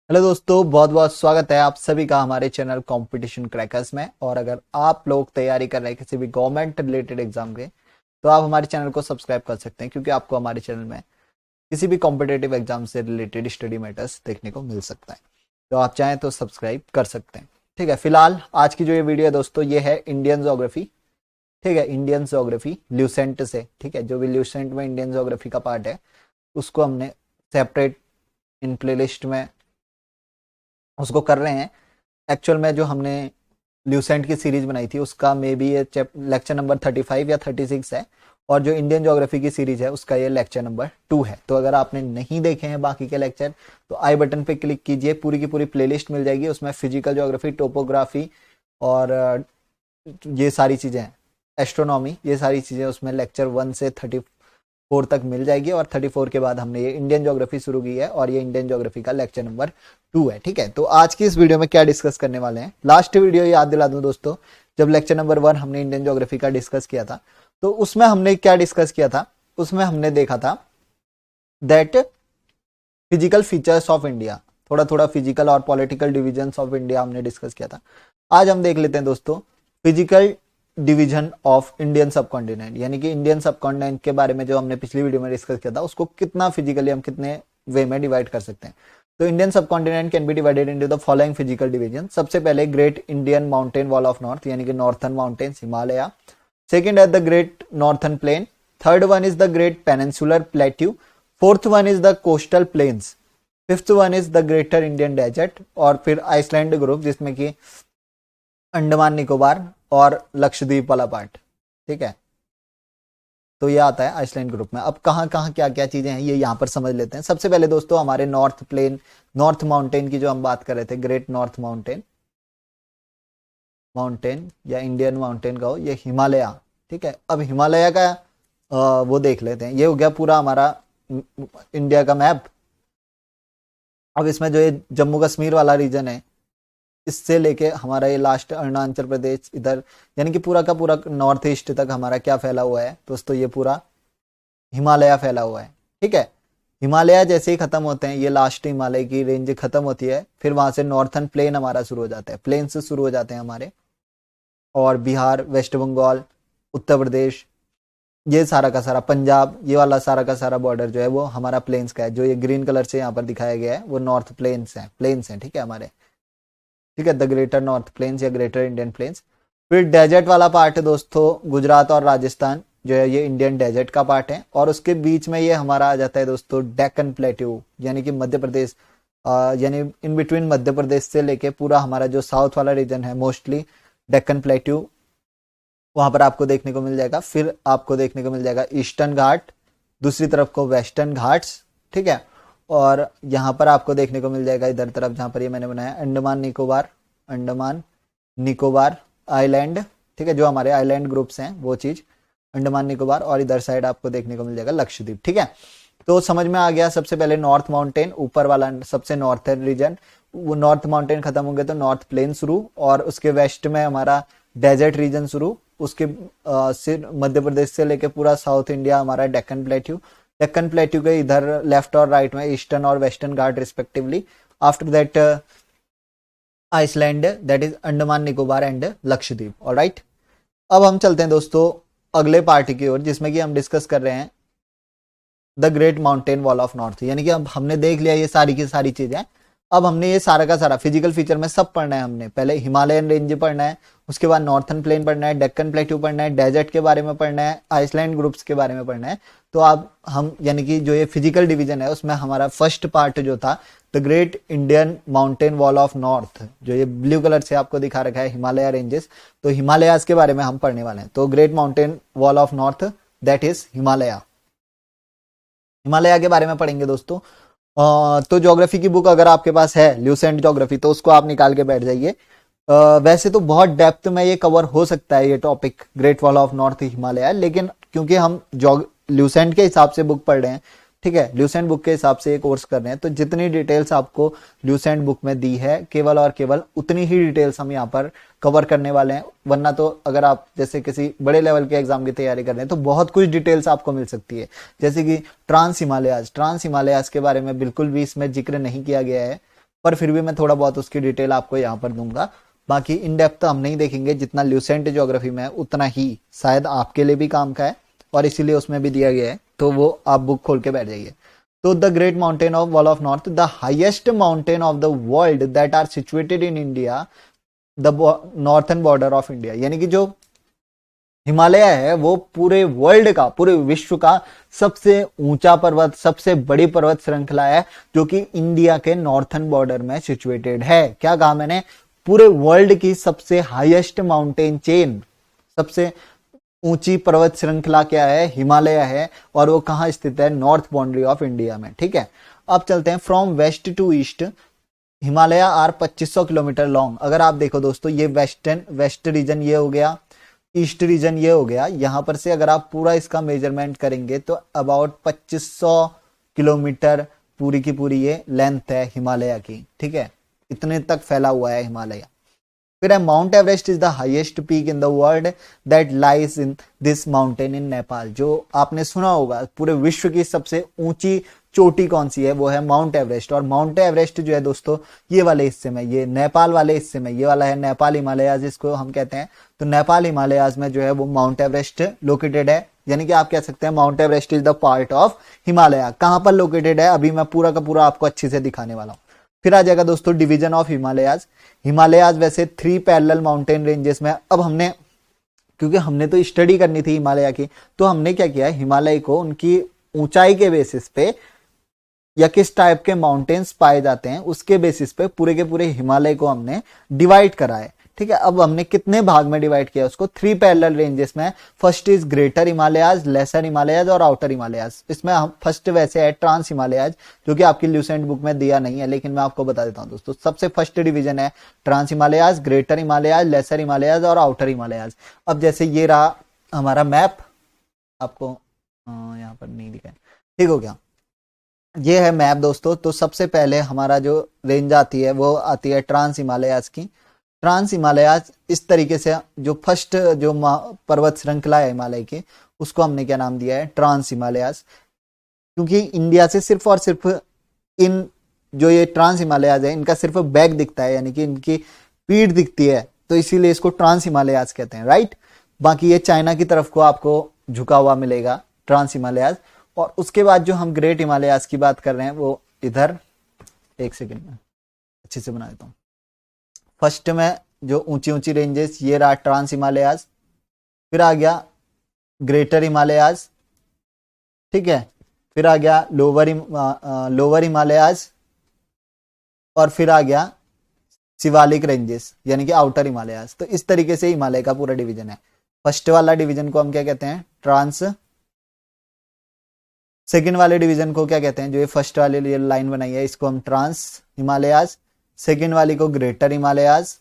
Hello दोस्तों, बहुत बहुत स्वागत है आप सभी का हमारे चैनल कंपटीशन क्रैकर्स में। और अगर आप लोग तैयारी कर रहे हैं किसी भी गवर्नमेंट रिलेटेड एग्जाम के, तो आप हमारे चैनल को सब्सक्राइब कर सकते हैं, क्योंकि आपको हमारे चैनल में किसी भी कॉम्पिटेटिव एग्जाम से रिलेटेड स्टडी मैटर्स देखने को मिल सकता है। तो आप चाहें तो सब्सक्राइब कर सकते हैं। ठीक है, फिलहाल आज की जो ये वीडियो है दोस्तों, ये है इंडियन ज्योग्राफी। ठीक है, इंडियन ज्योग्राफी ल्यूसेंट से। ठीक है, जो भी ल्यूसेंट में इंडियन ज्योग्राफी का पार्ट है उसको हमने सेपरेट इन प्लेलिस्ट में उसको कर रहे हैं। एक्चुअल में जो हमने ल्यूसेंट की सीरीज बनाई थी उसका मे बी ये लेक्चर नंबर 35 या 36 है, और जो इंडियन ज्योग्राफी की सीरीज है उसका ये लेक्चर नंबर 2 है। तो अगर आपने नहीं देखे हैं बाकी के लेक्चर, तो आई बटन पे क्लिक कीजिए, पूरी की पूरी प्लेलिस्ट मिल जाएगी। उसमें फिजिकल ज्योग्राफी, टोपोग्राफी और ये सारी चीजें हैं, एस्ट्रोनॉमी, ये सारी चीजें उसमें लेक्चर 1 से 34 तक मिल जाएगी। और 34 के बाद हमने ये इंडियन ज्योग्राफी शुरू की है, और ये इंडियन ज्योग्राफी का लेक्चर नंबर 2 है। ठीक है, तो आज की इस वीडियो में क्या डिस्कस करने वाले हैं, लास्ट वीडियो याद दिला दूं दोस्तों, जब लेक्चर नंबर 1 हमने इंडियन ज्योग्राफी का डिस्कस किया था, तो उसमें हमने क्या डिस्कस किया था, उसमें हमने देखा था that physical features of India, थोड़ा थोड़ा फिजिकल और पॉलिटिकल डिविजन ऑफ इंडिया हमने डिस्कस किया था। आज हम देख लेते हैं दोस्तों physical division of Indian subcontinent, यानी कि इंडियन सबकॉन्टिनेंट के बारे में जो हमने पिछली वीडियो में डिस्कस किया था, उसको कितना फिजिकली हम कितने वे में डिवाइड कर सकते हैं। तो Indian subcontinent can be divided into the following physical division. सबसे पहले great Indian mountain wall of north, यानी कि नॉर्थन माउंटेन्स, हिमालय। सेकेंड है the great northern plain. Third one is the great peninsular plateau. Fourth one is the coastal plains. Fifth one is the greater Indian desert. और फिर Iceland group, जिसमें कि अंडमान निकोबार और लक्षद्वीप वाला part. ठीक है, तो ये आता है आइसलैंड ग्रुप में। अब कहाँ कहाँ क्या क्या चीजें हैं ये यहाँ पर समझ लेते हैं। सबसे पहले दोस्तों हमारे नॉर्थ प्लेन, नॉर्थ माउंटेन की जो हम बात कर रहे थे, ग्रेट नॉर्थ माउंटेन, माउंटेन या इंडियन माउंटेन का हो, ये हिमालय। ठीक है, अब हिमालय का वो देख लेते हैं। ये हो गया पूरा हमारा इंडिया का मैप। अब इसमें जो ये जम्मू कश्मीर वाला रीजन है, इससे लेके हमारा ये लास्ट अरुणाचल प्रदेश इधर, यानी कि पूरा का पूरा नॉर्थ ईस्ट तक हमारा क्या फैला हुआ है दोस्तों, ये पूरा हिमालय फैला हुआ है। ठीक है, हिमालय जैसे ही खत्म होते हैं, ये लास्ट हिमालय की रेंज खत्म होती है, फिर वहां से नॉर्थन प्लेन हमारा शुरू हो जाता है, प्लेन से शुरू हो जाते हैं हमारे। और बिहार, वेस्ट बंगाल, उत्तर प्रदेश, ये सारा का सारा पंजाब, ये वाला सारा का सारा बॉर्डर जो है वो हमारा प्लेन्स का है। जो ये ग्रीन कलर से यहाँ पर दिखाया गया है वो नॉर्थ प्लेन्स हैं, प्लेन्स हैं। ठीक है हमारे, ठीक है, द ग्रेटर नॉर्थ प्लेन्स या ग्रेटर इंडियन प्लेन्स। फिर डेजर्ट वाला पार्ट है दोस्तों, गुजरात और राजस्थान जो है ये इंडियन डेजर्ट का पार्ट है। और उसके बीच में ये हमारा आ जाता है दोस्तों डेक्कन प्लेट्यू, यानी कि मध्य प्रदेश, यानी इन बिटवीन मध्य प्रदेश से लेके पूरा हमारा जो साउथ वाला रीजन है, मोस्टली डेक्कन प्लेट्यू वहां पर आपको देखने को मिल जाएगा। फिर आपको देखने को मिल जाएगा ईस्टर्न घाट, दूसरी तरफ को वेस्टर्न घाट्स। ठीक है, और यहाँ पर आपको देखने को मिल जाएगा इधर तरफ, जहां पर ये मैंने बनाया अंडमान निकोबार, अंडमान निकोबार आइलैंड। ठीक है, जो हमारे आइलैंड ग्रुप्स हैं वो चीज अंडमान निकोबार, और इधर साइड आपको देखने को मिल जाएगा लक्षद्वीप। ठीक है, तो समझ में आ गया। सबसे पहले नॉर्थ माउंटेन, ऊपर वाला सबसे नॉर्थर्न रीजन, वो नॉर्थ माउंटेन खत्म होंगे तो नॉर्थ प्लेन शुरू, और उसके वेस्ट में हमारा डेजर्ट रीजन शुरू। उसके मध्य प्रदेश से लेके पूरा साउथ इंडिया हमारा डेक्कन प्लेट्यू, डेक्कन प्लेट्यू के इधर लेफ्ट और राइट में ईस्टर्न और western Ghat respectively. After that island, that is Andaman Nicobar and Lakshadweep. Alright, अब हम चलते हैं दोस्तों अगले पार्ट की ओर, जिसमें कि हम डिस्कस कर रहे हैं the great mountain wall of north. यानी कि अब हमने देख लिया ये सारी की सारी चीजें। अब हमने ये सारा का सारा फिजिकल फीचर में सब पढ़ना है। हमने पहले हिमालयन रेंज पढ़ना है, उसके बाद नॉर्थन प्लेन पढ़ना है, डेक्कन प्लेट्यू पढ़ना है, डेजर्ट के बारे में पढ़ना है, आइसलैंड ग्रुप्स के बारे में पढ़ना है। तो अब हम, यानी कि जो ये फिजिकल डिवीजन है उसमें हमारा फर्स्ट पार्ट जो था the great Indian mountain wall of north, जो ये ब्लू कलर से आपको दिखा रखा है हिमालय रेंजेस, तो हिमालयाज के बारे में हम पढ़ने वाले हैं। तो great mountain wall of north, that is Himalaya, Himalaya के बारे में पढ़ेंगे दोस्तों। तो ज्योग्राफी की बुक अगर आपके पास है, ल्यूसेंट ज्योग्राफी, तो उसको आप निकाल के बैठ जाइए। वैसे तो बहुत डेप्थ में ये कवर हो सकता है ये topic, great wall of north Himalaya, लेकिन क्योंकि हम ल्यूसेंट के हिसाब से बुक पढ़ रहे हैं, ठीक है, ल्यूसेंट बुक के हिसाब से ये कोर्स कर रहे हैं, तो जितनी डिटेल्स आपको ल्यूसेंट बुक में दी है केवल और केवल उतनी ही डिटेल्स हम यहाँ पर कवर करने वाले हैं। वरना तो अगर आप जैसे किसी बड़े लेवल के एग्जाम की तैयारी कर रहे हैं तो बहुत कुछ डिटेल्स आपको मिल सकती है, जैसे कि ट्रांस हिमालयाज के बारे में बिल्कुल भी इसमें जिक्र नहीं किया गया है, पर फिर भी मैं थोड़ा बहुत उसकी डिटेल आपको यहाँ पर दूंगा। बाकी इन डेप्थ तो हम नहीं देखेंगे, जितना ल्यूसेंट ज्योग्राफी में है उतना ही शायद आपके लिए भी काम का है और इसीलिए उसमें भी दिया गया है, तो वो आप बुक खोल के बैठ जाइए। तो the great mountain of wall of north, the highest mountain of the world that are situated in India, the northern border of India, यानी कि जो हिमालय है वो पूरे वर्ल्ड का, पूरे विश्व का सबसे ऊंचा पर्वत, सबसे बड़ी पर्वत श्रृंखला है जो कि इंडिया के नॉर्थन बॉर्डर में सिचुएटेड है। क्या कहा मैंने? पूरे वर्ल्ड की सबसे हाईएस्ट माउंटेन चेन, सबसे ऊंची पर्वत श्रृंखला क्या है? हिमालय है। और वो कहां स्थित है? नॉर्थ बाउंड्री ऑफ इंडिया में। ठीक है, अब चलते हैं from west to east. Himalaya are 2500 kilometre long. अगर आप देखो दोस्तों, ये वेस्ट रीजन ये हो गया, ईस्ट रीजन ये हो गया। यहां पर से अगर आप पूरा इसका मेजरमेंट करेंगे तो अबाउट 2500 किलोमीटर पूरी की पूरी ये लेंथ है हिमालय की। ठीक है, इतने तक फैला हुआ है हिमालय। फिर है mount Everest is the highest peak in the world that lies in this mountain in Nepal. जो आपने सुना होगा पूरे विश्व की सबसे ऊंची चोटी कौन सी है? वो है माउंट एवरेस्ट। और माउंट एवरेस्ट जो है दोस्तों ये वाले हिस्से में, ये नेपाल वाले हिस्से में, ये वाला है नेपाल हिमालयाज जिसको हम कहते हैं। तो नेपाल हिमालयाज में जो है वो माउंट एवरेस्ट लोकेटेड है, यानी कि आप कह सकते हैं mount Everest is the part of Himalaya. कहां पर लोकेटेड है अभी मैं पूरा का पूरा आपको अच्छे से दिखाने वाला हूं। फिर आ जाएगा दोस्तों डिवीजन ऑफ हिमालयाज। हिमालयाज वैसे 3 पैरेलल माउंटेन रेंजेस में, अब हमने क्योंकि हमने तो स्टडी करनी थी हिमालय की, तो हमने क्या किया, हिमालय को उनकी ऊंचाई के बेसिस पे या किस टाइप के माउंटेन्स पाए जाते हैं उसके बेसिस पे पूरे के पूरे हिमालय को हमने डिवाइड करा है। ठीक है, अब हमने कितने भाग में डिवाइड किया उसको? 3 पैरेलल रेंजेस में। First is greater Himalayas, lesser Himalayas और आउटर हिमालयाज। इसमें हम फर्स्ट वैसे है ट्रांस हिमालयाज, जो कि आपकी ल्यूसेंट बुक में दिया नहीं है, लेकिन मैं आपको बता देता हूं दोस्तों। सबसे फर्स्ट डिवीजन है trans Himalayas, greater Himalayas, lesser Himalayas और आउटर हिमालयाज। अब जैसे ये रहा हमारा मैप, आपको यहाँ पर नहीं दिखा, ठीक हो गया, ये है मैप दोस्तों। तो सबसे पहले हमारा जो रेंज आती है वो आती है ट्रांस हिमालयाज की। ट्रांस हिमालयाज इस तरीके से, जो फर्स्ट जो पर्वत श्रृंखला है हिमालय की, उसको हमने क्या नाम दिया है? ट्रांस हिमालयाज। क्योंकि इंडिया से सिर्फ और सिर्फ इन जो ये ट्रांस हिमालयाज है इनका सिर्फ बैक दिखता है, यानी कि इनकी पीठ दिखती है, तो इसीलिए इसको ट्रांस हिमालयाज कहते हैं, राइट। बाकी ये चाइना की तरफ को आपको झुका हुआ मिलेगा ट्रांस हिमालयाज। और उसके बाद जो हम ग्रेट हिमालयाज की बात कर रहे हैं वो इधर, एक सेकेंड में अच्छे से बना देता हूं। फर्स्ट में जो ऊंची ऊंची रेंजेस, ये रहा ट्रांस हिमालयाज। फिर आ गया ग्रेटर हिमालयाज, ठीक है। फिर आ गया लोअर हिमालयाज, और फिर आ गया शिवालिक रेंजेस यानी कि आउटर हिमालयाज। तो इस तरीके से हिमालय का पूरा डिवीजन है। फर्स्ट वाला डिवीजन को हम क्या कहते हैं? ट्रांस। सेकंड वाले डिवीजन को क्या कहते हैं? जो ये फर्स्ट वाले लाइन बनाई है इसको हम ट्रांस हिमालयाज, सेकंड वाली को ग्रेटर हिमालयाज,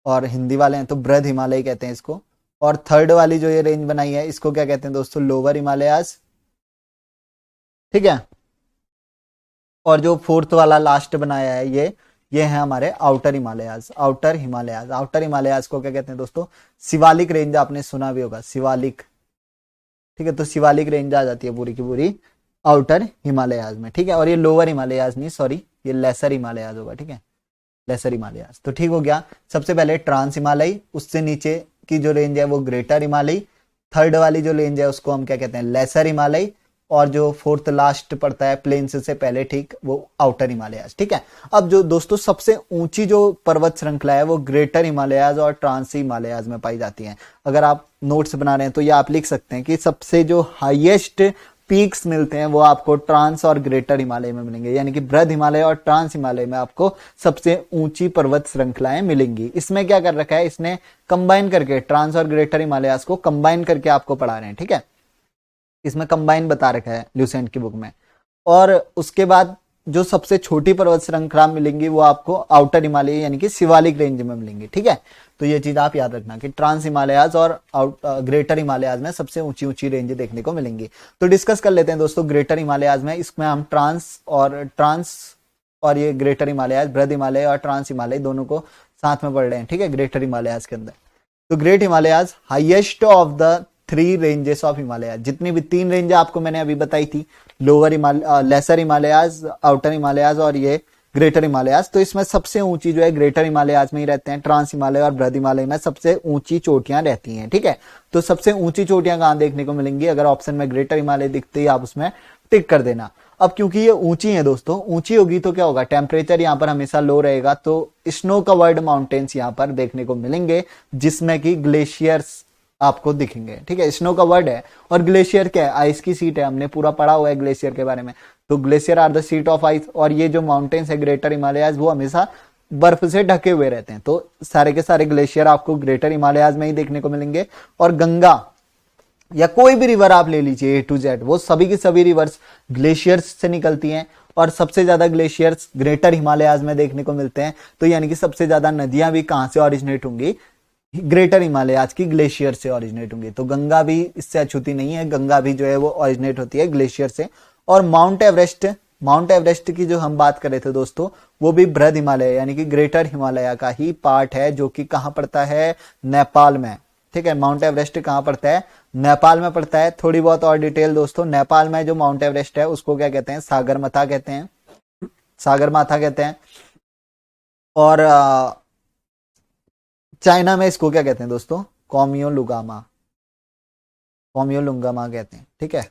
और हिंदी वाले हैं तो बृहद हिमालय कहते हैं इसको। और थर्ड वाली जो ये रेंज बनाई है इसको क्या कहते हैं दोस्तों? लोअर हिमालयाज, ठीक है। और जो फोर्थ वाला लास्ट बनाया है ये है हमारे outer Himalayas. Outer Himalayas, outer Himalayas को क्या कहते हैं दोस्तों? शिवालिक रेंज, आपने सुना भी होगा शिवालिक, ठीक है। तो शिवालिक रेंज आ जाती है पूरी की पूरी आउटर हिमालयाज में, ठीक है। और ये लोअर हिमालयाज नहीं, सॉरी, ये लेसर हिमालयाज होगा, ठीक है, लेसर हिमालयाज। तो ठीक हो गया। सबसे पहले ट्रांस हिमालय, उससे नीचे की जो रेंज है वो ग्रेटर हिमालय, थर्ड वाली जो रेंज है उसको हम क्या कहते हैं? लेसर हिमालय, और जो फोर्थ लास्ट पड़ता है प्लेन्स से पहले, ठीक, वो आउटर हिमालयाज, ठीक है। अब जो दोस्तों सबसे ऊंची जो पर्वत श्रृंखला है वो ग्रेटर हिमालयाज और ट्रांस हिमालयाज में पाई जाती है। अगर आप नोट्स बना रहे हैं तो ये आप लिख सकते हैं कि सबसे जो हाईएस्ट पीक्स मिलते हैं वो आपको ट्रांस और ग्रेटर हिमालय में मिलेंगे, यानी कि बृहद हिमालय और ट्रांस हिमालय में आपको सबसे ऊंची पर्वत श्रृंखलाएं मिलेंगी। इसमें क्या कर रखा है इसने? कंबाइन करके ट्रांस और ग्रेटर हिमालयाज को कंबाइन करके आपको पढ़ा रहे हैं, ठीक है। इसमें कंबाइन बता रखा है ल्यूसेंट की बुक में। और उसके बाद जो सबसे छोटी पर्वत श्रृंखला मिलेंगी वो आपको आउटर हिमालय यानी कि शिवालिक रेंज में मिलेंगी, ठीक है। तो ये चीज आप याद रखना कि ट्रांस हिमालयाज और ग्रेटर हिमालयाज में सबसे ऊंची ऊंची रेंज देखने को मिलेंगी। तो डिस्कस कर लेते हैं दोस्तों ग्रेटर हिमालयाज में। इसमें हम ट्रांस और ये ग्रेटर हिमालयाज, बृहद हिमालय और ट्रांस हिमालय दोनों को साथ में पढ़ रहे हैं, ठीक है, ग्रेटर हिमालयाज के अंदर। तो great Himalayas highest of the 3 ranges of Himalaya. जितनी भी 3 रेंज आपको मैंने अभी बताई थी, lower Himalaya, lesser Himalayas, outer Himalayas और ये ग्रेटर हिमालयाज, तो इसमें सबसे ऊंची जो है ग्रेटर हिमालयाज में ही रहते हैं। ट्रांस हिमालय और बृहद हिमालय में सबसे ऊंची चोटियां रहती हैं। ठीक है, तो सबसे ऊंची चोटियां कहां देखने को मिलेंगी? अगर ऑप्शन में ग्रेटर हिमालय दिखते ही आप उसमें टिक कर देना। अब क्योंकि ये ऊंची है दोस्तों, ऊंची होगी तो क्या होगा, टेम्परेचर यहाँ पर हमेशा लो रहेगा, तो स्नो कवर्ड माउंटेन्स यहाँ पर देखने को मिलेंगे, जिसमें कि ग्लेशियर्स आपको दिखेंगे। ठीक है, स्नो कवर्ड है और ग्लेशियर क्या है, आइस की सीट है। हमने पूरा पढ़ा हुआ है ग्लेशियर के बारे में। तो glacier are the seat of ice, और ये जो माउंटेन्स है ग्रेटर हिमालयाज वो हमेशा बर्फ से ढके हुए रहते हैं। तो सारे के सारे ग्लेशियर आपको ग्रेटर हिमालयाज में ही देखने को मिलेंगे। और गंगा या कोई भी रिवर आप ले लीजिए A to Z, वो सभी की सभी रिवर्स ग्लेशियर्स से निकलती हैं, और सबसे ज्यादा ग्लेशियर्स ग्रेटर हिमालयाज में देखने को मिलते हैं। तो यानी कि सबसे ज्यादा नदियां भी कहां से ऑरिजिनेट होंगी? ग्रेटर हिमालयाज की ग्लेशियर से ऑरिजिनेट होंगी। तो गंगा भी इससे अछूती नहीं है, गंगा भी जो है वो ऑरिजिनेट होती है ग्लेशियर से। और माउंट एवरेस्ट की जो हम बात कर रहे थे दोस्तों, वो भी बृहद हिमालय यानी कि ग्रेटर हिमालय का ही पार्ट है, जो कि कहां पड़ता है? नेपाल में। ठीक है, माउंट एवरेस्ट कहां पड़ता है? नेपाल में पड़ता है। थोड़ी बहुत और डिटेल दोस्तों, नेपाल में जो माउंट एवरेस्ट है उसको क्या कहते हैं? सागरमाथा कहते हैं, सागरमाथा कहते हैं। और चाइना में इसको क्या कहते हैं दोस्तों? कॉमियोलुंगामा, कॉमियोलुंगामा कहते हैं। ठीक है,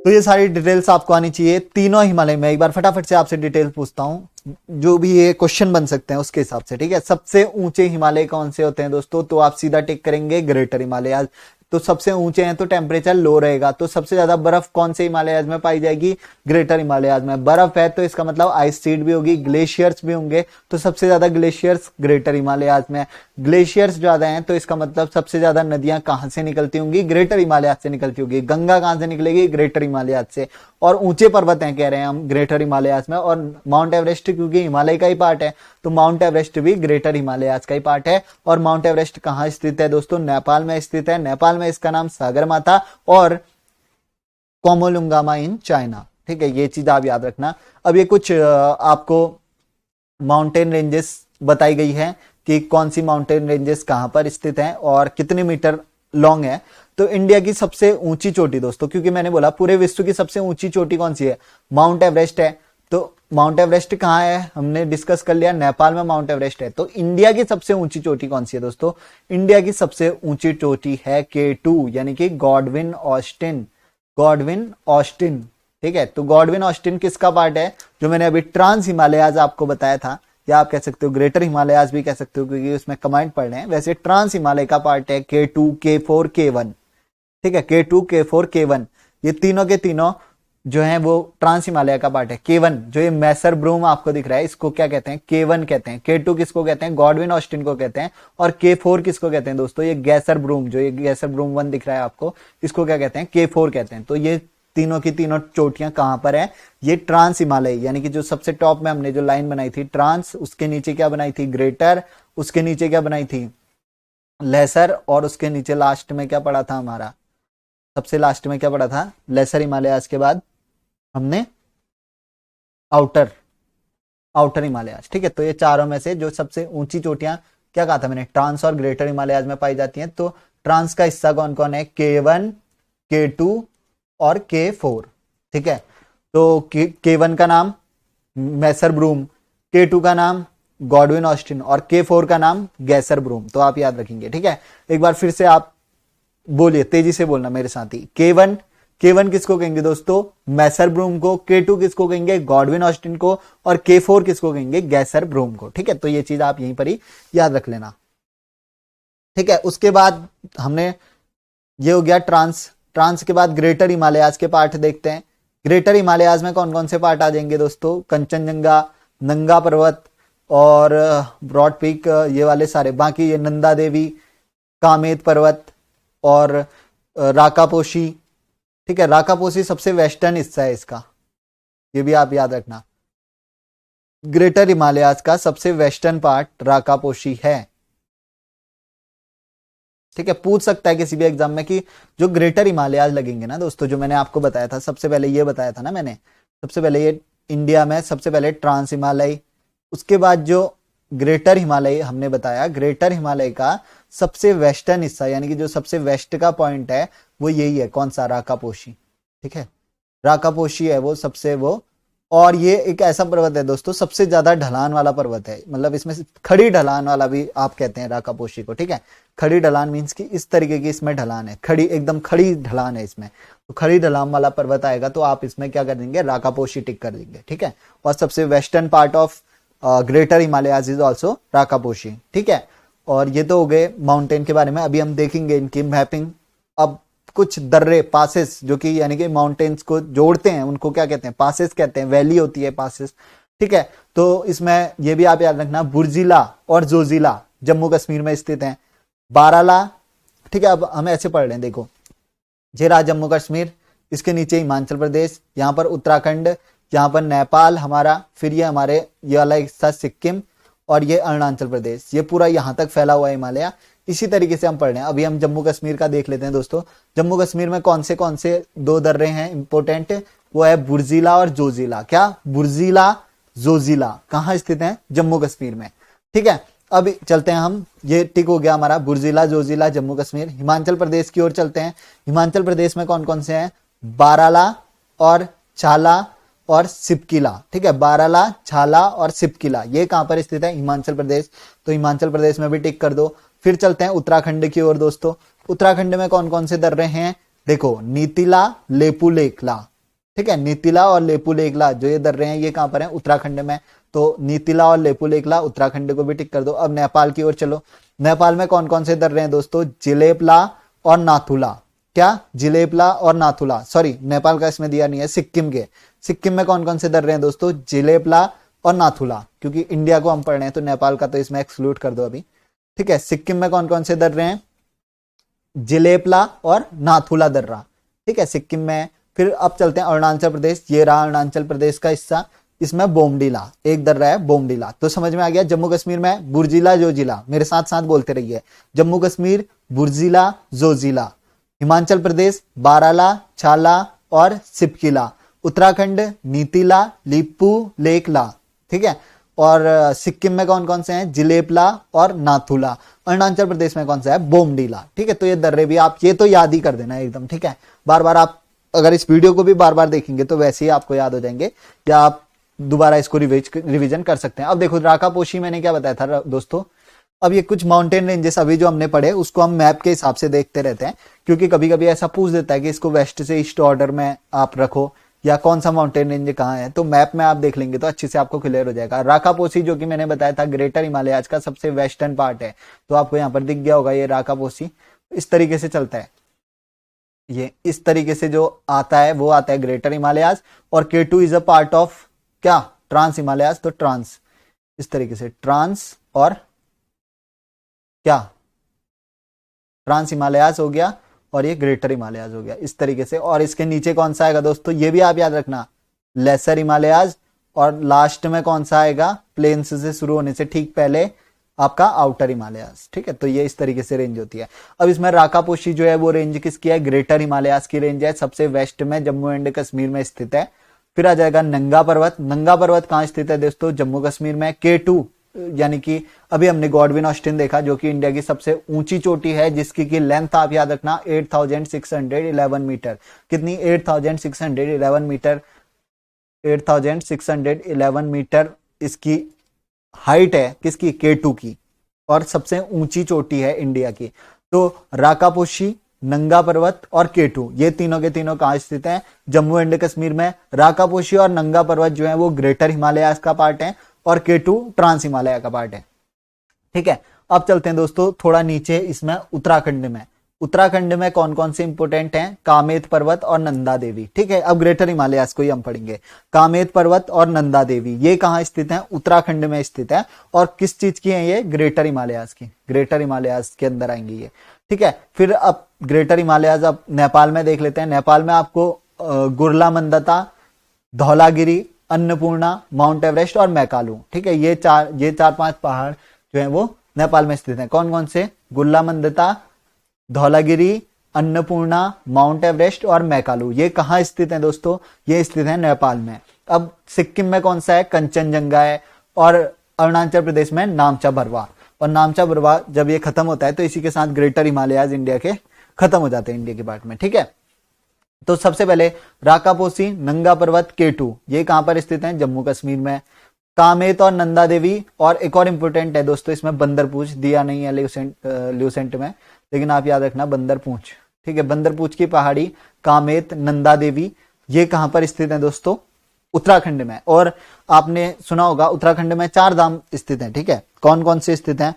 तो ये सारी डिटेल्स आपको आनी चाहिए तीनों हिमालय में। एक बार फटाफट से आपसे डिटेल पूछता हूं, जो भी ये क्वेश्चन बन सकते हैं उसके हिसाब से। ठीक है, सबसे ऊंचे हिमालय कौन से होते हैं दोस्तों? तो आप सीधा टिक करेंगे ग्रेटर हिमालय। तो सबसे ऊंचे हैं तो टेम्परेचर लो रहेगा। तो सबसे ज्यादा बर्फ कौन से हिमालयाज में पाई जाएगी? ग्रेटर हिमालयाज में। बर्फ है तो इसका मतलब आइस शीट भी होगी, ग्लेशियर्स भी होंगे, तो सबसे ज्यादा ग्लेशियर्स ग्रेटर हिमालयाज में। ग्लेशियर्स ज्यादा हैं तो इसका मतलब सबसे ज्यादा नदियां कहां से निकलती होंगी? ग्रेटर हिमालयाज से निकलती होगी। गंगा कहां से निकलेगी? ग्रेटर हिमालयाज से। और ऊंचे पर्वत हैं कह रहे हैं हम ग्रेटर हिमालयाज में। और माउंट एवरेस्ट क्योंकि हिमालय का ही पार्ट है, तो माउंट एवरेस्ट भी ग्रेटर हिमालयाज का ही पार्ट है। और माउंट एवरेस्ट कहां स्थित है दोस्तों? नेपाल में स्थित है। नेपाल में इसका नाम सागरमाथा और कोमोलुंगामा इन चाइना। ठीक है, ये चीज आप याद रखना। अब ये कुछ आपको माउंटेन रेंजेस बताई गई है कि कौन सी माउंटेन रेंजेस कहां पर स्थित हैं और कितने मीटर लॉन्ग है। तो इंडिया की सबसे ऊंची चोटी दोस्तों, क्योंकि मैंने बोला पूरे विश्व की सबसे ऊंची चोटी कौन सी है? माउंट एवरेस्ट है। तो माउंट एवरेस्ट कहां है? हमने डिस्कस कर लिया, नेपाल में माउंट एवरेस्ट है। तो इंडिया की सबसे ऊंची चोटी कौन सी है दोस्तों? इंडिया की सबसे ऊंची चोटी है K2 यानी कि गॉडविन ऑस्टिन, गॉडविन ऑस्टिन। ठीक है, तो गॉडविन ऑस्टिन किसका पार्ट है? जो मैंने अभी ट्रांस हिमालयाज आपको बताया था, या आप कह सकते हो ग्रेटर हिमालयाज भी कह सकते हो, क्योंकि उसमें कमांड पढ़ रहे हैं। वैसे ट्रांस हिमालय का पार्ट है K2, K4, K1। ठीक है, K2, K4, K1 ये तीनों के तीनों जो हैं वो ट्रांस हिमालय का पार्ट है। K1 जो ये मैसर ब्रूम आपको दिख रहा है, इसको क्या कहते हैं? K1 कहते हैं। K2 किसको कहते हैं? गॉडविन ऑस्टिन को कहते हैं। और K4 किसको कहते हैं दोस्तों? ये गैसर ब्रूम, जो ये गैसर ब्रूम 1 दिख रहा है आपको, इसको क्या कहते हैं? K4 कहते हैं। तो ये तीनों की तीनों चोटियां कहां पर है? ये ट्रांस हिमालय यानी कि जो सबसे टॉप में हमने जो लाइन बनाई थी ट्रांस, उसके नीचे क्या बनाई थी? ग्रेटर, उसके नीचे क्या बनाई थी? लेसर, और उसके नीचे लास्ट में क्या पड़ा था हमारा? सबसे लास्ट में क्या पड़ा था? लेसर हिमालयाज के बाद हमने आउटर हिमालयाज। ठीक है, तो ये चारों में से जो सबसे ऊंची चोटियां क्या कहा था मैंने? ट्रांस और ग्रेटर हिमालयाज में पाई जाती हैं। तो ट्रांस का हिस्सा कौन कौन है? K1, K2 और K4। ठीक है, तो K1 का नाम मैसर ब्रूम, K2 का नाम गॉडविन ऑस्टिन और K4 का नाम गैसर ब्रूम। तो आप याद रखेंगे। ठीक है, एक बार फिर से आप बोलिए, तेजी से बोलना मेरे साथ ही। K1 किसको कहेंगे दोस्तों? मैसर ब्रूम को। K2 किसको कहेंगे? गॉडविन ऑस्टिन को। और K4 किसको कहेंगे? गैसर ब्रूम को। ठीक है, तो ये चीज आप यहीं पर ही याद रख लेना। ठीक है, उसके बाद हमने ये हो गया ट्रांस के बाद ग्रेटर हिमालयाज के पार्ट देखते हैं। ग्रेटर हिमालयाज में कौन कौन से पार्ट आ जाएंगे दोस्तों? कंचनजंगा, नंगा पर्वत और ब्रॉड पीक, ये वाले सारे। बाकी ये नंदा देवी, कामेत पर्वत और राकापोशी। ठीक है, राकापोशी सबसे वेस्टर्न हिस्सा है इसका, ये भी आप याद रखना। ग्रेटर हिमालयाज का सबसे वेस्टर्न पार्ट राकापोशी है। ठीक है, पूछ सकता है किसी भी एग्जाम में कि जो ग्रेटर हिमालयाज लगेंगे ना दोस्तों, जो मैंने आपको बताया था, सबसे पहले ये बताया था ना मैंने, सबसे पहले ये इंडिया में सबसे पहले ट्रांस हिमालय, उसके बाद जो ग्रेटर हिमालय हमने बताया, ग्रेटर हिमालय का सबसे वेस्टर्न हिस्सा यानी कि जो सबसे वेस्ट का पॉइंट है वो यही है, कौन सा, राकापोशी। ठीक है, राकापोशी है वो सबसे वो, और ये एक ऐसा पर्वत है दोस्तों सबसे ज्यादा ढलान वाला पर्वत है, मतलब इसमें खड़ी ढलान वाला भी आप कहते हैं राकापोशी को। ठीक है, खड़ी ढलान मीन्स कि इस तरीके की इसमें ढलान है, खड़ी एकदम खड़ी ढलान है इसमें, तो खड़ी ढलान वाला पर्वत आएगा तो आप इसमें क्या कर देंगे, राकापोशी टिक कर देंगे। ठीक है, और सबसे western part of greater Himalayas is also Rakaposhi. ठीक है, और ये तो हो गए माउंटेन के बारे में। अभी हम देखेंगे इनकी मैपिंग। अब कुछ दर्रे, पासेस, जो कि यानी कि माउंटेन्स को जोड़ते हैं, उनको क्या कहते हैं, पासेस कहते हैं, वैली होती है पासेस। ठीक है, तो इसमें ये भी आप याद रखना, बुर्जिला और जोजिला जम्मू कश्मीर में स्थित हैं। बाराला, ठीक है, अब हम ऐसे पढ़ रहे हैं, देखो, ये रहा जम्मू कश्मीर, इसके नीचे हिमाचल प्रदेश, यहाँ पर उत्तराखंड, यहाँ पर नेपाल हमारा, फिर ये हमारे ये वाला हिस्सा सिक्किम, और ये अरुणाचल प्रदेश, ये पूरा यहाँ तक फैला हुआ है हिमालय। इसी तरीके से हम पढ़ रहे हैं। अभी हम जम्मू कश्मीर का देख लेते हैं दोस्तों। जम्मू कश्मीर में कौन से दो दर्रे हैं इंपोर्टेंट, वो है बुर्जिला और जोजिला। क्या, बुर्जिला जोजिला कहाँ स्थित है, जम्मू कश्मीर में। ठीक है, अब चलते हैं हम, ये टिक हो गया हमारा बुर्जिला जोजिला जम्मू कश्मीर। हिमाचल प्रदेश की ओर चलते हैं। हिमाचल प्रदेश में कौन कौन से हैं, बाराला और छाला और सिपकिला। ठीक है, बाराला, छाला और सिपकिला, ये कहां पर स्थित है, हिमाचल प्रदेश, तो हिमाचल प्रदेश में भी टिक कर दो। फिर चलते हैं उत्तराखंड की ओर दोस्तों। उत्तराखंड में कौन कौन से दर्रे हैं, देखो, नीतिला, लेपुलेखला। ठीक है, नीतिला और लेपुलेखला जो ये दर्रे हैं ये कहां पर हैं, उत्तराखंड में, तो नीतिला और लेपुलेखला उत्तराखंड को भी टिक कर दो। अब नेपाल की ओर चलो। नेपाल में कौन कौन से दर्रे हैं दोस्तों, जिलेपला और नाथुला। क्या, जिलेपला और नाथुला, सॉरी नेपाल का इसमें दिया नहीं है, सिक्किम के। सिक्किम में कौन कौन से दर्रे हैं दोस्तों, जिलेपला और नाथुला, क्योंकि इंडिया को हम पढ़ रहे हैं तो नेपाल का तो इसमें एक्सक्लूड कर दो अभी। ठीक है, सिक्किम में कौन कौन से दर्रे हैं, जिलेपला और नाथुला दर्रा। ठीक है, सिक्किम में। फिर अब चलते हैं अरुणाचल प्रदेश, ये रहा अरुणाचल प्रदेश का हिस्सा, इसमें बोमडीला एक दर्रा है, बोमडीला। तो समझ में आ गया, जम्मू कश्मीर में बुर्जिला जोजिला, मेरे साथ साथ बोलते रहिए, जम्मू कश्मीर बुर्जिला जोजिला, हिमाचल प्रदेश बाराला, छाला और सिपकिला, उत्तराखंड नीतिला, लिपू लेकला। ठीक है, और सिक्किम में कौन कौन से हैं, जिलेपला और नाथुला। अरुणाचल प्रदेश में कौन सा है, बोमडीला। ठीक है, तो ये दर्रे भी आप ये तो याद ही कर देना एकदम। ठीक है, बार बार आप अगर इस वीडियो को भी बार बार देखेंगे तो वैसे ही आपको याद हो जाएंगे, या आप दोबारा इसको रिविजन कर सकते हैं। अब देखो, राकापोशी मैंने क्या बताया था दोस्तों, अब ये कुछ माउंटेन रेंजेस अभी जो हमने पढ़े उसको हम मैप के हिसाब से देखते रहते हैं, क्योंकि कभी कभी ऐसा पूछ देता है कि इसको वेस्ट से ईस्ट ऑर्डर में आप रखो, या कौन सा माउंटेन रेंज कहाँ है, तो मैप में आप देख लेंगे तो अच्छे से आपको क्लियर हो जाएगा। राकापोशी जो कि मैंने बताया था ग्रेटर हिमालयाज का सबसे वेस्टर्न पार्ट है, तो आपको यहाँ पर दिख गया होगा ये राकापोशी। इस तरीके से चलता है, ये इस तरीके से जो आता है वो आता है ग्रेटर हिमालयाज, और K2 is a part of क्या, ट्रांस हिमालयाज, तो ट्रांस, इस तरीके से ट्रांस और क्या, ट्रांस हिमालयाज हो गया, और ये ग्रेटर हिमालयाज हो गया इस तरीके से। और इसके नीचे कौन सा आएगा दोस्तों, ये भी आप याद रखना, लेसर हिमालयाज, और लास्ट में कौन सा आएगा, प्लेन्स से शुरू होने से ठीक पहले आपका आउटर हिमालयाज। ठीक है, तो ये इस तरीके से रेंज होती है। अब इसमें राकापोशी जो है वो रेंज किसकी है, ग्रेटर हिमालयाज की रेंज है, सबसे वेस्ट में जम्मू एंड कश्मीर में स्थित है। फिर आ जाएगा नंगा पर्वत। नंगा पर्वत कहाँ स्थित है दोस्तों, जम्मू कश्मीर में। K2 यानी कि अभी हमने गॉडविन ऑस्टिन देखा जो कि इंडिया की सबसे ऊंची चोटी है, जिसकी की लेंथ आप याद रखना 8611 मीटर। कितनी, 8611 मीटर, 8611 मीटर इसकी हाइट है, किसकी, K2 की, और सबसे ऊंची चोटी है इंडिया की। तो राकापोशी, नंगा पर्वत और K2 ये तीनों के तीनों कहां स्थित हैं, जम्मू एंड कश्मीर में। राकापोशी और नंगा पर्वत जो है वो ग्रेटर हिमालयाज का पार्ट है, और K2 ट्रांस हिमालय का पार्ट है। ठीक है, अब चलते हैं दोस्तों थोड़ा नीचे, इसमें उत्तराखंड में। उत्तराखंड में कौन कौन से इंपोर्टेंट हैं, कामेत पर्वत और नंदा देवी। ठीक है, अब ग्रेटर हिमालयाज को ही हम पढ़ेंगे। कामेत पर्वत और नंदा देवी ये कहां स्थित हैं, उत्तराखंड में स्थित है, और किस चीज की है ये, ग्रेटर हिमालयाज की, ग्रेटर हिमालयाज के अंदर आएंगी ये। ठीक है, फिर अब ग्रेटर हिमालयाज, अब नेपाल में देख लेते हैं। नेपाल में आपको गुरला मंदता, धौलागिरी, अन्नपूर्णा, माउंट एवरेस्ट और मैकालू। ठीक है, ये चार पांच पहाड़ जो है वो नेपाल में स्थित हैं। कौन कौन से, गुरला मंदता, धौलागिरी, अन्नपूर्णा, माउंट एवरेस्ट और मैकालू, ये कहाँ स्थित हैं दोस्तों, ये स्थित है नेपाल में। अब सिक्किम में कौन सा है, कंचनजंगा है। और अरुणाचल प्रदेश में नामचा बरवा, और नामचा बरवा जब ये खत्म होता है तो इसी के साथ ग्रेटर हिमालयाज इंडिया के खत्म हो जाते हैं, इंडिया के पार्ट में, ठीक है। तो सबसे पहले राकापोसी, नंगा पर्वत, केटू, ये कहां पर स्थित है? जम्मू कश्मीर में। कामेत और नंदा देवी, और एक और इंपोर्टेंट है दोस्तों, इसमें बंदरपूछ दिया नहीं है ल्यूसेंट में, लेकिन आप याद रखना बंदरपूछ, ठीक है। बंदरपूछ की पहाड़ी कामेत, नंदा देवी, ये कहां पर स्थित है दोस्तों? उत्तराखंड में। और आपने सुना होगा उत्तराखंड में 4 धाम स्थित हैं, ठीक है। कौन कौन से स्थित हैं?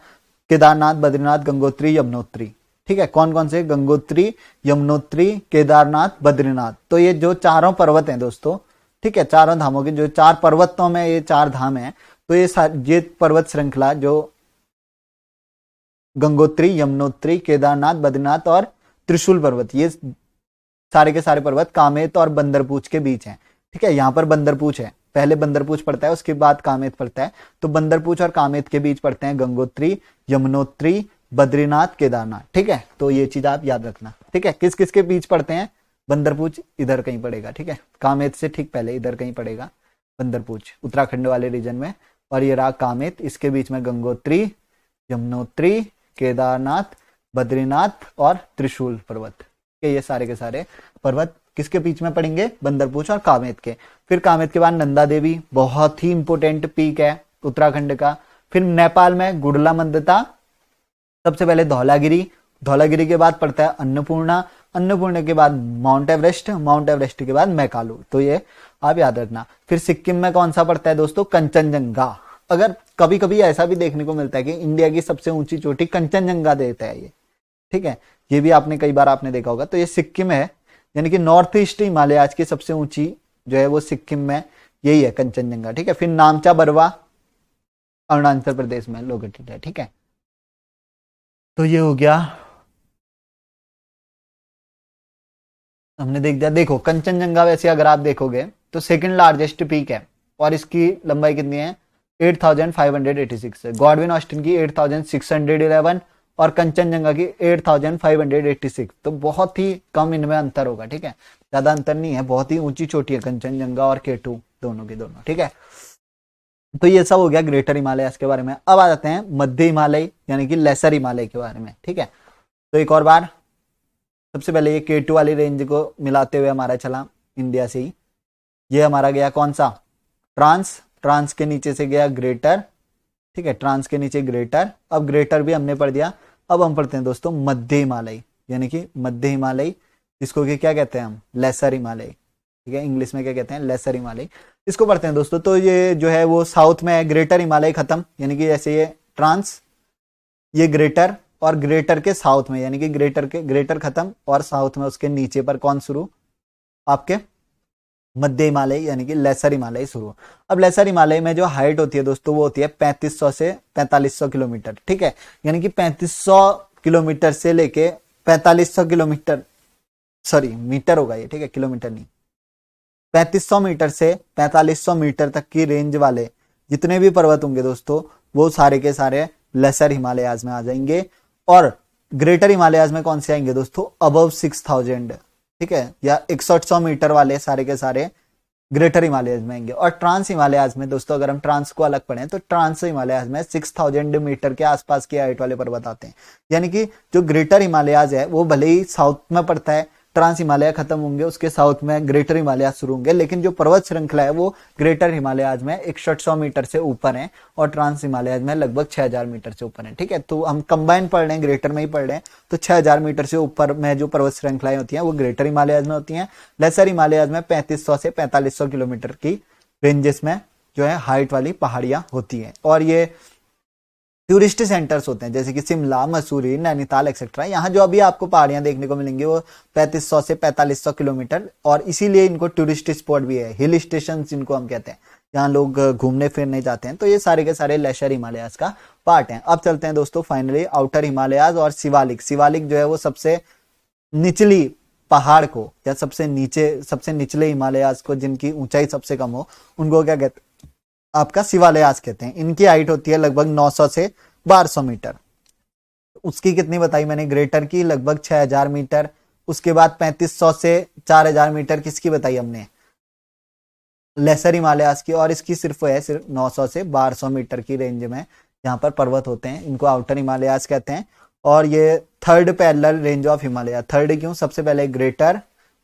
केदारनाथ, बद्रीनाथ, गंगोत्री, यमुनोत्री, ठीक है। कौन कौन से? गंगोत्री, यमुनोत्री, केदारनाथ, बद्रीनाथ। तो ये जो चारों पर्वत हैं दोस्तों, ठीक है, चारों धामों के जो 4 पर्वतों में ये 4 धाम हैं, तो ये पर्वत श्रृंखला जो गंगोत्री, यमुनोत्री, केदारनाथ, बद्रीनाथ और त्रिशूल पर्वत, ये सारे के सारे पर्वत कामेत और बंदरपूछ के बीच हैं, ठीक है। यहाँ पर बंदरपूछ है, पहले बंदरपूछ पड़ता है, उसके बाद कामेत पड़ता है। तो बंदरपूछ और कामेत के बीच पड़ते हैं गंगोत्री, यमुनोत्री, बद्रीनाथ, केदारनाथ, ठीक है। तो ये चीज आप याद रखना, ठीक है। किस किस के बीच पड़ते हैं? बंदरपूछ इधर कहीं पड़ेगा, ठीक है, कामेत से ठीक पहले इधर कहीं पड़ेगा बंदरपूछ, उत्तराखंड वाले रीजन में। और ये रहा कामेत, इसके बीच में गंगोत्री, यमुनोत्री, केदारनाथ, बद्रीनाथ और त्रिशूल पर्वत, ये सारे के सारे पर्वत किसके बीच में पड़ेंगे? बंदरपूछ और कामेत के। फिर कामेत के बाद नंदा देवी, बहुत ही इंपोर्टेंट पीक है उत्तराखंड का। फिर नेपाल में गुडला मंदता, सबसे पहले धौलागिरी, धौलागिरी के बाद पड़ता है अन्नपूर्णा, अन्नपूर्णा के बाद माउंट एवरेस्ट, माउंट एवरेस्ट के बाद मैकालू, तो ये आप याद रखना। फिर सिक्किम में कौन सा पड़ता है दोस्तों? कंचनजंगा। अगर कभी कभी ऐसा भी देखने को मिलता है कि इंडिया की सबसे ऊंची चोटी कंचनजंगा देता है ये, ठीक है, ये भी आपने कई बार आपने देखा होगा। तो ये सिक्किम है, यानी कि नॉर्थ ईस्ट हिमालय की सबसे ऊंची जो है वो सिक्किम में यही है, कंचनजंगा, ठीक है। फिर नामचा बरवा अरुणाचल प्रदेश में लोकेटेड है, ठीक है। तो ये हो गया, हमने देख दिया। देखो कंचनजंगा वैसे अगर आप देखोगे तो सेकंड लार्जेस्ट पीक है, और इसकी लंबाई कितनी है? 8586 है। गॉडविन ऑस्टिन की 8611 और कंचनजंगा की 8586, तो बहुत ही कम इनमें अंतर होगा, ठीक है, ज्यादा अंतर नहीं है, बहुत ही ऊंची चोटी है कंचनजंगा और केटू दोनों की दोनों, ठीक है। तो ये सब हो गया ग्रेटर हिमालय के बारे में। अब आ जाते हैं मध्य हिमालय यानी कि लेसर हिमालय के बारे में, ठीक है। तो एक और बार, सबसे पहले ये केटू वाली रेंज को मिलाते हुए हमारा चला इंडिया से ही, ये हमारा गया कौन सा? ट्रांस, ट्रांस के नीचे से गया ग्रेटर, ठीक है, ट्रांस के नीचे ग्रेटर। अब ग्रेटर भी हमने पढ़ दिया। अब हम पढ़ते हैं दोस्तों मध्य हिमालय, यानी कि मध्य हिमालय, जिसको कि क्या कहते हैं हम? लेसर हिमालय, ठीक है, इंग्लिश में क्या कहते हैं? लेसर हिमालय, इसको पढ़ते हैं दोस्तों। तो ये जो है वो साउथ में है, ग्रेटर हिमालय खत्म, यानी कि जैसे ये ट्रांस, ये ग्रेटर, और ग्रेटर के साउथ में, यानी कि ग्रेटर खत्म और साउथ में उसके नीचे पर कौन शुरू? आपके मध्य हिमालय यानी कि लेसर हिमालय शुरू। अब लेसर हिमालय में जो हाइट होती है दोस्तों वो होती है 3500 से 4500 किलोमीटर, ठीक है, यानी कि 3500 किलोमीटर से लेके 4500 किलोमीटर, सॉरी मीटर होगा ये, ठीक है, किलोमीटर नहीं, 3500 मीटर से 4500 मीटर तक की रेंज वाले जितने भी पर्वत होंगे दोस्तों वो सारे के सारे लेसर हिमालयाज में आ जाएंगे। और ग्रेटर हिमालयाज में कौन से आएंगे दोस्तों? अबव 6000, ठीक है, या 6100 मीटर वाले सारे के सारे ग्रेटर हिमालयाज में आएंगे। और ट्रांस हिमालयाज में दोस्तों अगर हम ट्रांस को अलग पढ़ें तो ट्रांस हिमालयाज में 6000 मीटर के आसपास की हाइट वाले पर्वत आते हैं। यानी कि जो ग्रेटर हिमालयाज है वो भले ही साउथ में पड़ता है, ट्रांस हिमालय खत्म होंगे उसके साउथ में ग्रेटर हिमालय शुरू होंगे, लेकिन जो पर्वत श्रृंखला है वो ग्रेटर हिमालयाज में 6100 मीटर से ऊपर है और ट्रांस हिमालयाज में लगभग 6000 मीटर से ऊपर है, ठीक है। तो हम कंबाइन पढ़ रहे हैं, ग्रेटर में ही पढ़ रहे हैं, तो 6000 मीटर से ऊपर में जो पर्वत श्रृंखलाएं होती हैं वो ग्रेटर हिमालयाज में होती हैं। लेसर हिमालयाज में 3500 से 4500 किलोमीटर की रेंजेस में जो है हाइट वाली पहाड़ियां होती हैं। और ये टूरिस्ट सेंटर्स होते हैं जैसे कि शिमला, मसूरी, नैनीताल एक्सेट्रा। यहाँ जो अभी आपको पहाड़ियां देखने को मिलेंगी वो 3500 से 4500 किलोमीटर, और इसीलिए इनको टूरिस्ट स्पॉट भी है, हिल स्टेशन जिनको हम कहते हैं, यहाँ लोग घूमने फिरने जाते हैं। तो ये सारे के सारे लेसर हिमालयाज का पार्ट हैं। अब चलते हैं दोस्तों फाइनली आउटर हिमालयाज और शिवालिक। शिवालिक जो है वो सबसे निचली पहाड़ को या सबसे निचले हिमालयाज को जिनकी ऊंचाई सबसे कम हो उनको क्या कहते हैं? आपका शिवालयाज कहते हैं। इनकी हाइट होती है लगभग 900 से 1200 मीटर। उसकी कितनी बताई मैंने? ग्रेटर की लगभग 6000 मीटर। उसके बाद 3500 से 4000 मीटर किसकी बताई हमने? लेसर हिमालयास की, और इसकी सिर्फ है सिर्फ 900 से 1200 मीटर की रेंज में यहाँ पर पर्वत होते हैं, इनको आउटर हिमालयास कहते हैं। और ये third parallel range of Himalaya. Third क्यों? सबसे पहले ग्रेटर,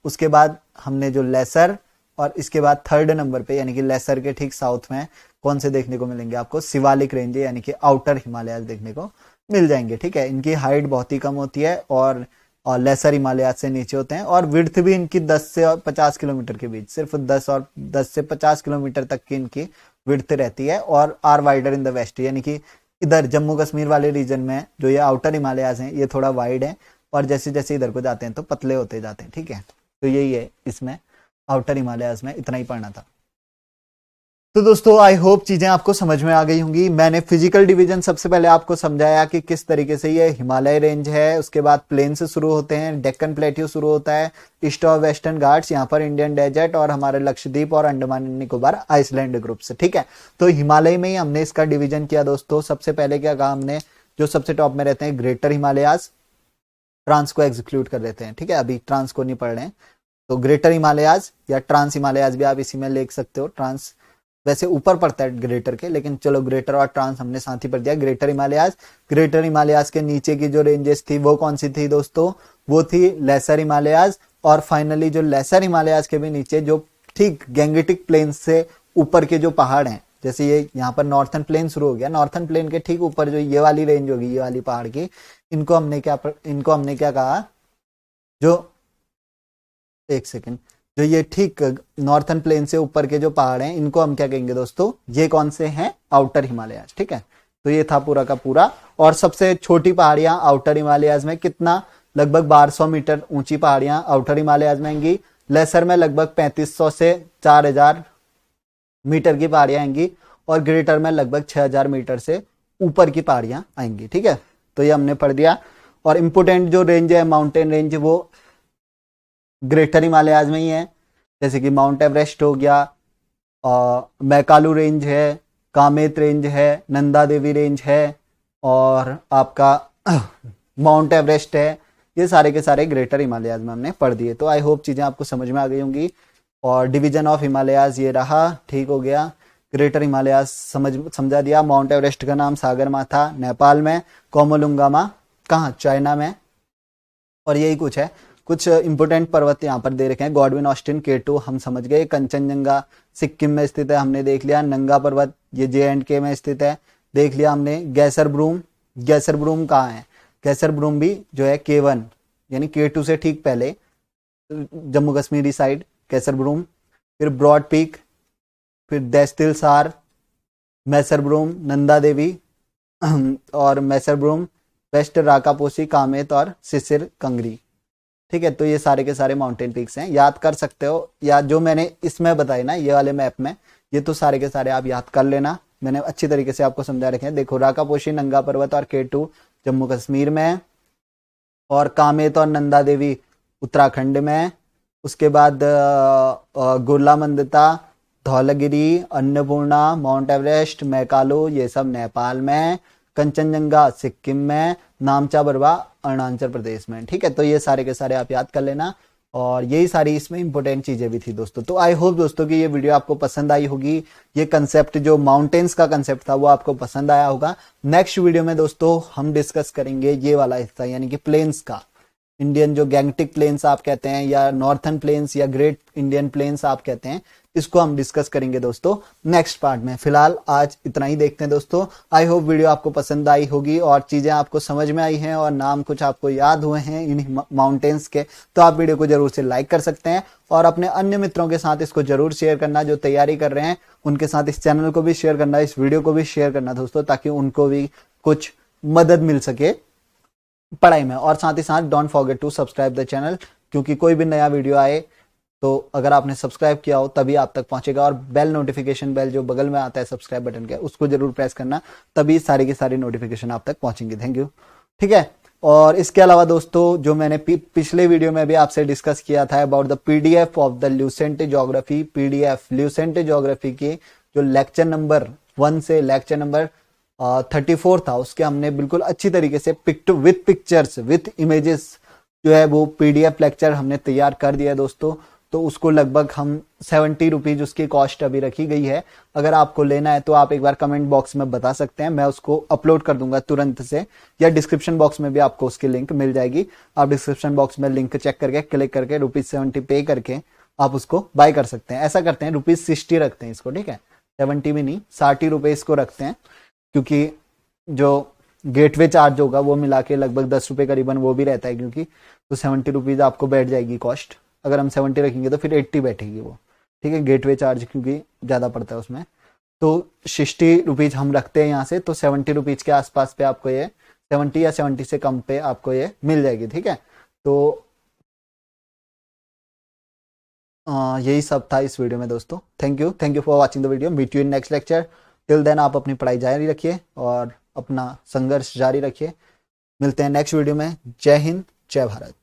उसके बाद हमने जो लेसर, और इसके बाद थर्ड नंबर पे यानी कि लेसर के ठीक साउथ में कौन से देखने को मिलेंगे आपको? शिवालिक रेंज यानी कि आउटर हिमालय देखने को मिल जाएंगे। ठीक है, इनकी हाइट बहुत ही कम होती है और लेसर हिमालय से नीचे होते हैं, और विड्थ भी इनकी 10 से 50 किलोमीटर के बीच, सिर्फ 10 से 50 किलोमीटर तक की इनकी विड्थ रहती है। और are wider in the west, यानी कि इधर जम्मू कश्मीर वाले रीजन में जो ये आउटर हिमालयाज हैं ये थोड़ा वाइड है, और जैसे जैसे इधर को जाते हैं तो पतले होते जाते हैं। ठीक है, तो यही है इसमें आउटर हिमालयाज में, इतना ही पढ़ना था। तो दोस्तों आई होप चीजें आपको समझ में आ गई होंगी। मैंने फिजिकल डिवीजन सबसे पहले आपको समझाया कि किस तरीके से ये हिमालय रेंज है, उसके बाद प्लेन से शुरू होते हैं, डेक्कन प्लेट्यू शुरू होता है, ईस्ट और वेस्टर्न घाट्स, यहाँ पर इंडियन डेजर्ट, और हमारे लक्षद्वीप और Andaman and Nicobar island group से। ठीक है, तो हिमालय में ही हमने इसका डिवीजन किया दोस्तों। सबसे पहले क्या कहा हमने? जो सबसे टॉप में रहते हैं ग्रेटर हिमालयाज, ट्रांस को एग्जीक्यूट कर देते हैं। ठीक है, अभी ट्रांस को नहीं पढ़ रहे हैं, तो ग्रेटर हिमालयाज या ट्रांस हिमालयाज भी आप इसी में लिख सकते हो। ट्रांस वैसे ऊपर पड़ता है ग्रेटर के, लेकिन चलो ग्रेटर और ट्रांस हमने साथ ही पढ़ दिया। ग्रेटर हिमालयाज, ग्रेटर हिमालयाज के नीचे की जो रेंजेस थी वो कौन सी थी दोस्तों? वो थी लेसर हिमालयाज, और फाइनली जो लेसर हिमालयाज के भी नीचे जो ठीक गैंगेटिक प्लेन से ऊपर के जो पहाड़ हैं, जैसे ये यहाँ पर नॉर्थन प्लेन शुरू हो गया, नॉर्थन प्लेन के ठीक ऊपर जो ये वाली रेंज होगी, ये वाली पहाड़ की, इनको हमने क्या कहा? जो एक सेकेंड, जो ये ठीक नॉर्थन प्लेन से ऊपर के जो पहाड़ हैं इनको हम क्या कहेंगे दोस्तों? ये कौन से हैं? आउटर हिमालयाज। ठीक है, तो ये था पूरा का पूरा। और सबसे छोटी पहाड़ियां आउटर हिमालयाज में कितना? लगभग 1200 मीटर ऊंची पहाड़ियां आउटर हिमालयाज में आएंगी। लेसर में लगभग 3500 से 4000 मीटर की पहाड़ियां आएंगी, और ग्रेटर में लगभग 6000 मीटर से ऊपर की पहाड़ियां आएंगी। ठीक है, तो ये हमने पढ़ दिया। और इंपोर्टेंट जो रेंज है माउंटेन रेंज, वो ग्रेटर हिमालयाज में ही है, जैसे कि माउंट एवरेस्ट हो गया, मैकालू रेंज है, कामेत रेंज है, नंदा देवी रेंज है, और आपका माउंट एवरेस्ट है। ये सारे के सारे ग्रेटर हिमालयाज में हमने पढ़ दिए। तो आई होप चीजें आपको समझ में आ गई होंगी। और डिवीजन ऑफ हिमालयाज ये रहा, ठीक हो गया। ग्रेटर हिमालयाज समझा दिया। माउंट एवरेस्ट का नाम सागरमाथा नेपाल में, कोमोलुंगामा कहाँ? चाइना में। और यही कुछ है, कुछ इंपोर्टेंट पर्वत यहाँ पर दे रखे हैं। गॉडविन ऑस्टिन K2 हम समझ गए। कंचनजंगा सिक्किम में स्थित है, हमने देख लिया। नंगा पर्वत ये J&K में स्थित है, देख लिया हमने। गैसर ब्रूम कहाँ है? गैसर ब्रूम भी जो है K1 यानी K2 से ठीक पहले, जम्मू कश्मीरी साइड गैसर ब्रूम। फिर ब्रॉड पीक, फिर देस्तिल सार, मैसर ब्रूम, नंदा देवी और मैसर ब्रूम, वेस्ट राकापोसी, कामेत और सिसिर कंगरी। ठीक है, तो ये सारे के सारे माउंटेन पीक्स हैं, याद कर सकते हो। या जो मैंने इसमें बताई ना, ये वाले मैप में, ये तो सारे के सारे आप याद कर लेना। मैंने अच्छी तरीके से आपको समझा रखे हैं। देखो, राकापोशी नंगा पर्वत और K2 जम्मू कश्मीर में, और कामेत और नंदा देवी उत्तराखंड में। उसके बाद गुरला मंदता, धौलागिरी, अन्नपूर्णा, माउंट एवरेस्ट, मैकालो ये सब नेपाल में। कंचनजंगा सिक्किम में, नामचा बरवा अरुणाचल प्रदेश में। ठीक है, तो ये सारे के सारे आप याद कर लेना। और यही सारी इसमें इंपॉर्टेंट चीजें भी थी दोस्तों। तो आई होप दोस्तों कि ये वीडियो आपको पसंद आई होगी। ये कंसेप्ट जो माउंटेन्स का कंसेप्ट था वो आपको पसंद आया होगा। नेक्स्ट वीडियो में दोस्तों हम डिस्कस करेंगे ये वाला हिस्सा, यानी कि प्लेन्स का। इंडियन जो गैंगटिक प्लेन्स आप कहते हैं, या नॉर्थन प्लेन्स, या ग्रेट इंडियन प्लेन्स आप कहते हैं, इसको हम डिस्कस करेंगे दोस्तों नेक्स्ट पार्ट में। फिलहाल आज इतना ही देखते हैं दोस्तों। आई होप वीडियो आपको पसंद आई होगी और चीजें आपको समझ में आई हैं और नाम कुछ आपको याद हुए हैं इन माउंटेन्स के, तो आप वीडियो को जरूर से लाइक कर सकते हैं और अपने अन्य मित्रों के साथ इसको जरूर शेयर करना। जो तैयारी कर रहे हैं उनके साथ इस चैनल को भी शेयर करना, इस वीडियो को भी शेयर करना दोस्तों, ताकि उनको भी कुछ मदद मिल सके पढ़ाई में। और साथ ही साथ don't forget to subscribe the channel, क्योंकि कोई भी नया वीडियो आए तो अगर आपने सब्सक्राइब किया हो तभी आप तक पहुंचेगा। और बेल नोटिफिकेशन बेल जो बगल में आता है सब्सक्राइब बटन के, उसको जरूर प्रेस करना, तभी सारी की सारी नोटिफिकेशन आप तक पहुंचेंगे। Thank you. ठीक है, और इसके अलावा दोस्तों जो मैंने पिछले वीडियो में भी आपसे डिस्कस किया था about the PDF of the Lucent geography, PDF Lucent geography की जो लेक्चर नंबर 1 से लेक्चर नंबर 34 था, उसके हमने बिल्कुल अच्छी तरीके से विथ पिक्चर्स विथ इमेजेस जो है वो पीडीएफ लेक्चर हमने तैयार कर दिया है दोस्तों। तो उसको लगभग हम 70 रुपीज उसकी कॉस्ट अभी रखी गई है। अगर आपको लेना है तो आप एक बार कमेंट बॉक्स में बता सकते हैं, मैं उसको अपलोड कर दूंगा तुरंत से, या डिस्क्रिप्शन बॉक्स में भी आपको उसकी लिंक मिल जाएगी। आप डिस्क्रिप्शन बॉक्स में लिंक चेक करके क्लिक करके ₹70 पे करके आप उसको बाय कर सकते हैं। ऐसा करते हैं ₹60 रखते हैं इसको, ठीक है, 70 भी नहीं, 60 रुपए इसको रखते हैं, क्योंकि जो गेटवे चार्ज होगा वो मिला के लगभग 10 रुपए करीबन वो भी रहता है, क्योंकि तो 70 रुपीज आपको बैठ जाएगी कॉस्ट। अगर हम 70 रखेंगे तो फिर 80 बैठेगी वो, ठीक है, गेटवे चार्ज क्योंकि ज्यादा पड़ता है उसमें। तो 60 रुपीज हम रखते हैं यहाँ से, तो 70 रुपीज के आसपास पे आपको ये 70 या 70 से कम पे आपको ये मिल जाएगी, ठीक है। तो यही सब था इस वीडियो में दोस्तों। Thank you for watching the video. Meet you in next lecture. Till then आप अपनी पढ़ाई जारी रखिए और अपना संघर्ष जारी रखिए। मिलते हैं नेक्स्ट वीडियो में। जय हिंद, जय भारत।